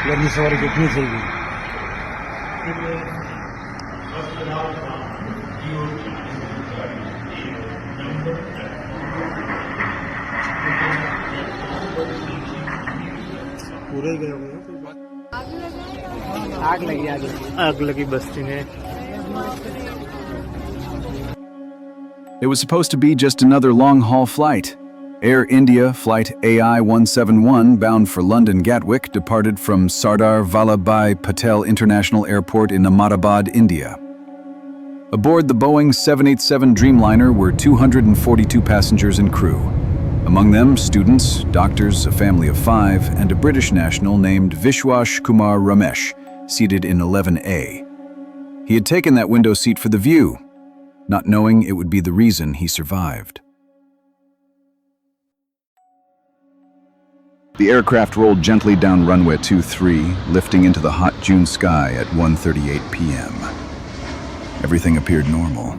गर्मी सवारी कितनी चाहिए? पूरे गए हुए हैं। आग लगी बस्ती में। It was supposed to be just another long-haul flight. Air India Flight AI171, bound for London Gatwick, departed from Sardar Vallabhbhai Patel International Airport in Ahmedabad, India. Aboard the Boeing 787 Dreamliner were 242 passengers and crew. Among them, students, doctors, a family of 5, and a British national named Vishwash Kumar Ramesh, seated in 11A. He had taken that window seat for the view, not knowing it would be the reason he survived. The aircraft rolled gently down runway 23, lifting into the hot June sky at 1:38 p.m. Everything appeared normal.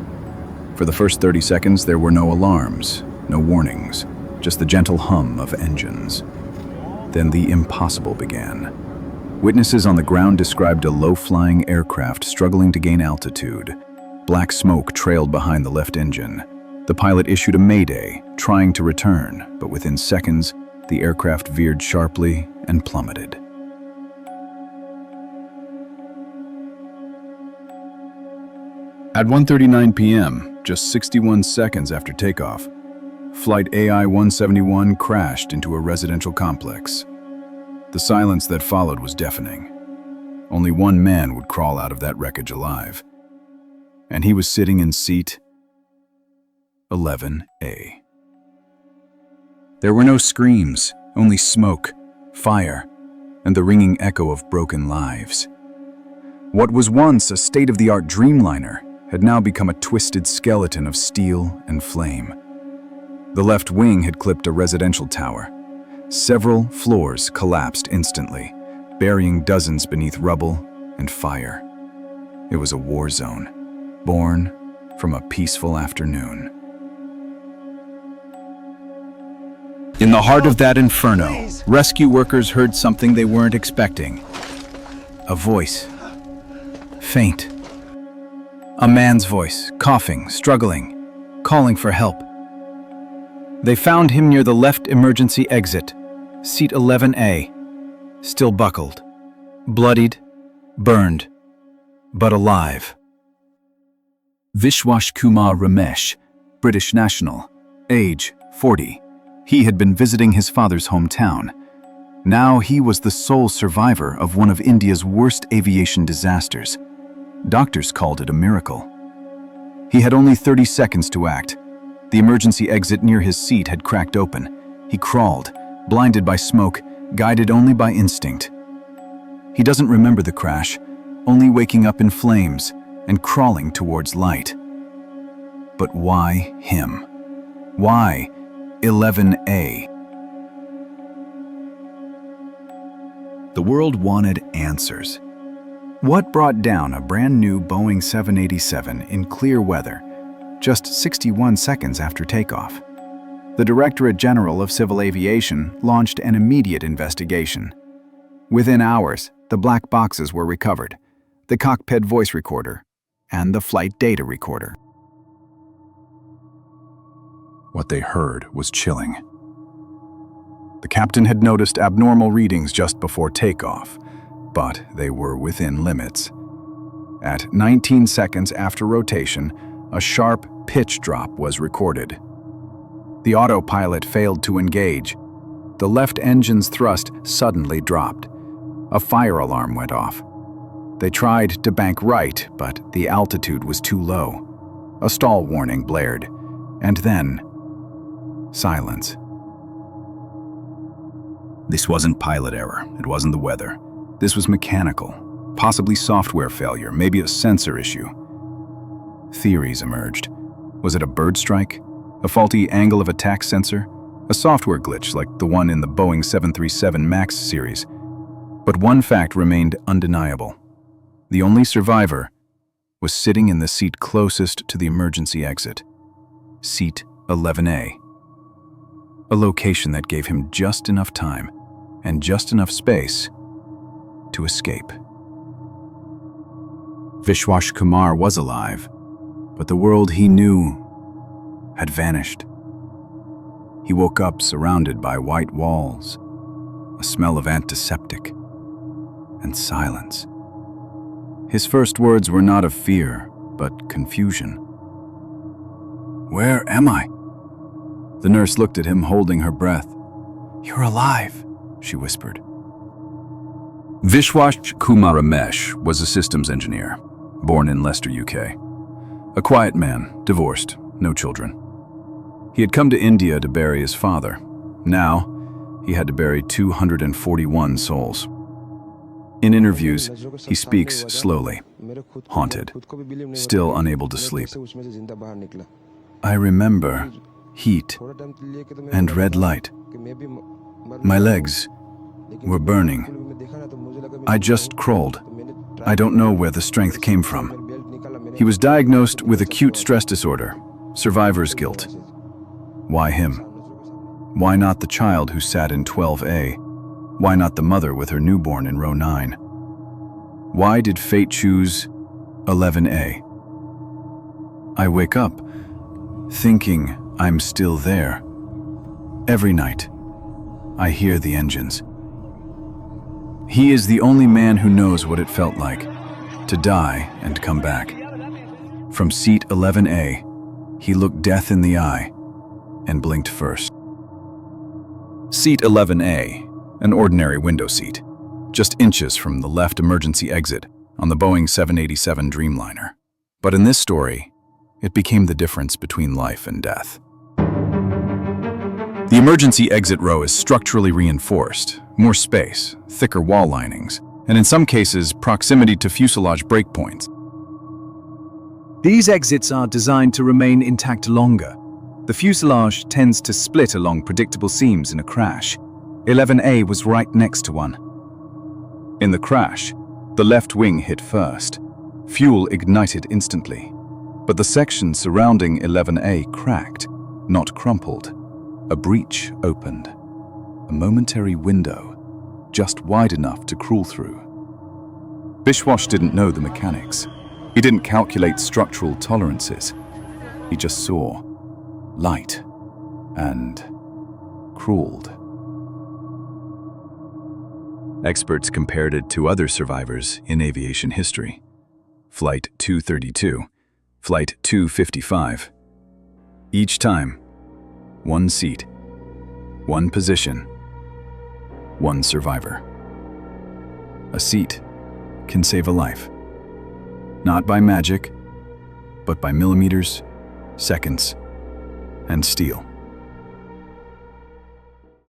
For the first 30 seconds, there were no alarms, no warnings, just the gentle hum of engines. Then the impossible began. Witnesses on the ground described a low-flying aircraft struggling to gain altitude. Black smoke trailed behind the left engine. The pilot issued a mayday, trying to return, but within seconds, the aircraft veered sharply and plummeted. At 1:39 p.m., just 61 seconds after takeoff, Flight AI171 crashed into a residential complex. The silence that followed was deafening. Only one man would crawl out of that wreckage alive, and he was sitting in seat 11A. There were no screams, only smoke, fire, and the ringing echo of broken lives. What was once a state-of-the-art Dreamliner had now become a twisted skeleton of steel and flame. The left wing had clipped a residential tower. Several floors collapsed instantly, burying dozens beneath rubble and fire. It was a war zone, born from a peaceful afternoon. In the heart of that inferno, rescue workers heard something they weren't expecting. A voice. Faint. A man's voice, coughing, struggling, calling for help. They found him near the left emergency exit, seat 11A, still buckled, bloodied, burned, but alive. Vishwash Kumar Ramesh, British national, age 40. He had been visiting his father's hometown. Now he was the sole survivor of one of India's worst aviation disasters. Doctors called it a miracle. He had only 30 seconds to act. The emergency exit near his seat had cracked open. He crawled, blinded by smoke, guided only by instinct. He doesn't remember the crash, only waking up in flames and crawling towards light. But why him? Why 11A? The world wanted answers. What brought down a brand new Boeing 787 in clear weather, just 61 seconds after takeoff? The Directorate General of Civil Aviation launched an immediate investigation. Within hours, the black boxes were recovered, the cockpit voice recorder, and the flight data recorder. What they heard was chilling. The captain had noticed abnormal readings just before takeoff, but they were within limits. At 19 seconds after rotation, a sharp pitch drop was recorded. The autopilot failed to engage. The left engine's thrust suddenly dropped. A fire alarm went off. They tried to bank right, but the altitude was too low. A stall warning blared, and then silence. This wasn't pilot error. It wasn't the weather. This was mechanical, possibly software failure, maybe a sensor issue. Theories emerged. Was it a bird strike? A faulty angle of attack sensor? A software glitch like the one in the Boeing 737 MAX series? But one fact remained undeniable. The only survivor was sitting in the seat closest to the emergency exit, seat 11A. A location that gave him just enough time and just enough space to escape. Vishwash Kumar was alive, but the world he knew had vanished. He woke up surrounded by white walls, a smell of antiseptic, and silence. His first words were not of fear, but confusion. "Where am I?" The nurse looked at him, holding her breath. "You're alive," she whispered. Vishwash Kumar Ramesh was a systems engineer, born in Leicester, UK. A quiet man, divorced, no children. He had come to India to bury his father. Now, he had to bury 241 souls. In interviews, he speaks slowly, haunted, still unable to sleep. "I remember heat and red light. My legs were burning. I just crawled. I don't know where the strength came from." He was diagnosed with acute stress disorder, survivor's guilt. Why him? Why not the child who sat in 12A? Why not the mother with her newborn in row 9? Why did fate choose 11A? I wake up thinking I'm still there. Every night, I hear the engines. He is the only man who knows what it felt like to die and come back. From seat 11A, he looked death in the eye and blinked first. Seat 11A, an ordinary window seat, just inches from the left emergency exit on the Boeing 787 Dreamliner. But in this story, it became the difference between life and death. The emergency exit row is structurally reinforced, more space, thicker wall linings, and in some cases, proximity to fuselage breakpoints. These exits are designed to remain intact longer. The fuselage tends to split along predictable seams in a crash. 11A was right next to one. In the crash, the left wing hit first. Fuel ignited instantly. But the section surrounding 11A cracked, not crumpled. A breach opened. A momentary window, just wide enough to crawl through. Vishwash didn't know the mechanics. He didn't calculate structural tolerances. He just saw light and crawled. Experts compared it to other survivors in aviation history. Flight 232, Flight 255. Each time, one seat, one position, one survivor. A seat can save a life. Not by magic, but by millimeters, seconds, and steel.